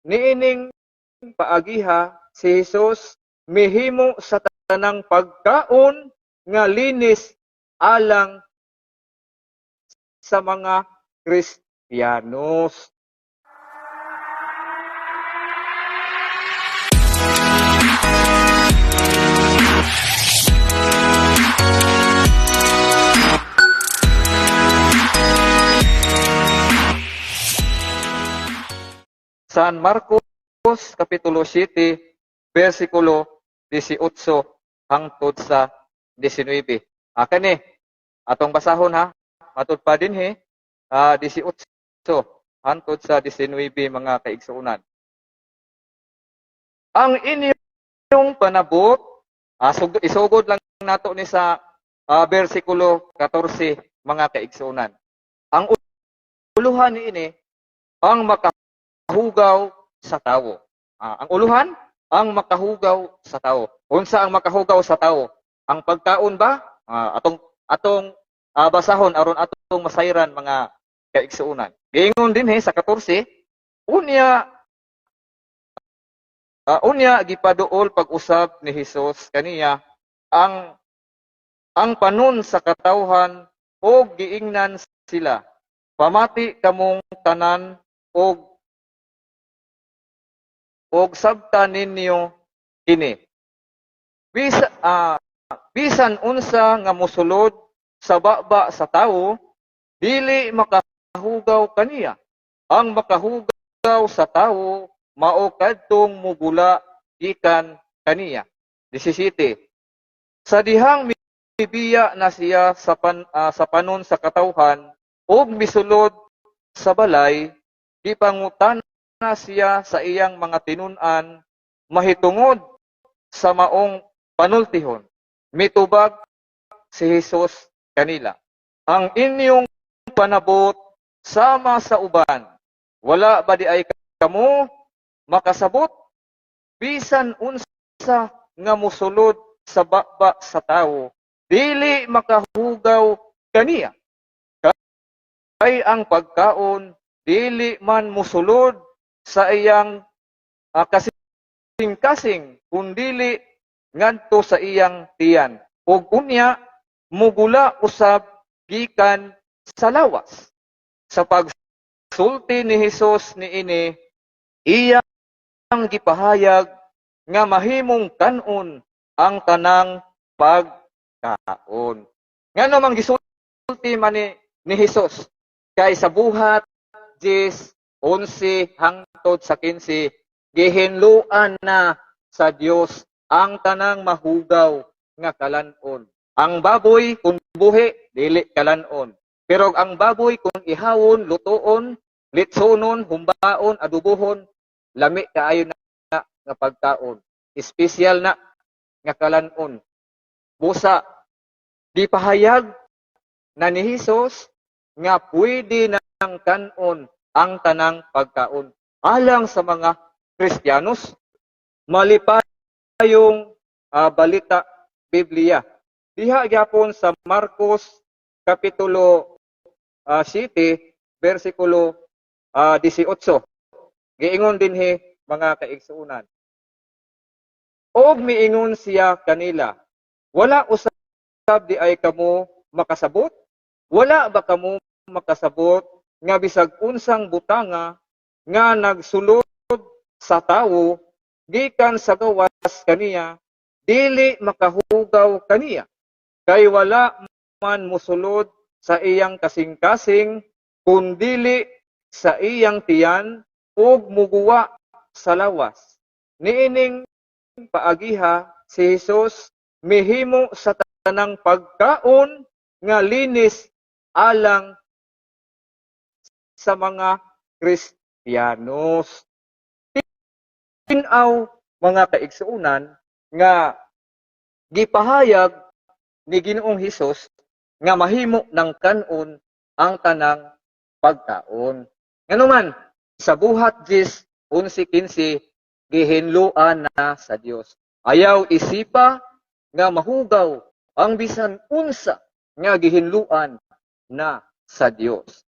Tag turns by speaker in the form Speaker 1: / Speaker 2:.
Speaker 1: niining paagiha si Hesus mihimo sa tanang pagkaon nga linis alang sa mga Kristiyanos. San Marcos Kapitulo 7, versikulo 18 hangtod sa 19. Kani, atong basahon ha, matod pa din 18 hangtod sa 19 mga kaigsuunan. Ang inyong panabot, isugod lang nato ni sa versikulo 14 mga kaigsuunan. Ang uluhan ni ini, ang makahugaw sa tawo. Ang uluhan, ang makahugaw sa tawo. Unsa ang makahugaw sa tawo? Ang pagkaon ba? Atong basahon aron atong masayran mga kaigsuunan. Giingon din sa 14, unya gipaduol pag-usab ni Hesus kaniya ang panon sa katawhan og giingnan sila. Pamati kamong tanan og sabta ninyo ini. Bisan unsa nga mosulod sa baba sa tawo, dili makahugaw kaniya. Ang makahugaw sa tawo mao kadtong mugula gikan kaniya. 17. Sa dihang mibiya na siya sa panon sa katawhan ug misulod sa balay, gipangutan na siya sa iyang mga tinun-an mahitungod sa maong panultihon. Mitubag si Hesus kanila. Ang inyong panabot sama sa uban, wala ba di ay kamo makasabot? Bisan unsa nga mosulod sa baba sa tawo, dili makahugaw kaniya. Kay ang pagkaon dili man mosulod sa iyang kasing-kasing, kundili ngadto sa iyang tiyan. Ug unya mugula usab gikan sa lawas. Sa pagsulti ni Hesus niini, iyang gipahayag nga mahimong kanon ang tanang pagkaon. Ngano mang gisulti man ni Hesus kay sa buhat 10:11 hangtod sa 15, gihinluan na sa Dios ang tanang mahugaw nga kalanon. Ang baboy kung buhi, dili kalanon. Pero ang baboy kung ihawon, lutoon, litsonon, humbaon, adubohon, lami kaayo na nga pagkaon. Espesyal na nga kalanon. Busa, di pahayag na ni Hesus nga pwede nang kanon ang tanang pagkaon. Alang sa mga Kristiyanos, malipay yung balita Biblia. Diha gyapon sa Marcos Kapitulo 7, versikulo 18. Giingon din mga kaigsuunan. Og miingon siya kanila, wala usab di ay kamo makasabot? Wala ba kamo makasabot nga bisag unsang butanga nga nagsulod sa tawo gikan sa gawas kaniya, dili makahugaw kaniya. Kay wala man mosulod sa iyang kasing-kasing, kundili sa iyang tiyan ug muguwa sa lawas. Niining paagiha si Hesus mihimo sa tanang pagkaon nga linis alang sa mga Kristiyanos. Tinaw mga kaigsuunan nga gipahayag ni Ginoong Hesus nga mahimo ng kanon ang tanang pagkaon. Nganuman, sa buhat 10:11-15, gihinluan na sa Dios. Ayaw isipa nga mahugaw ang bisan unsa nga gihinluan na sa Dios.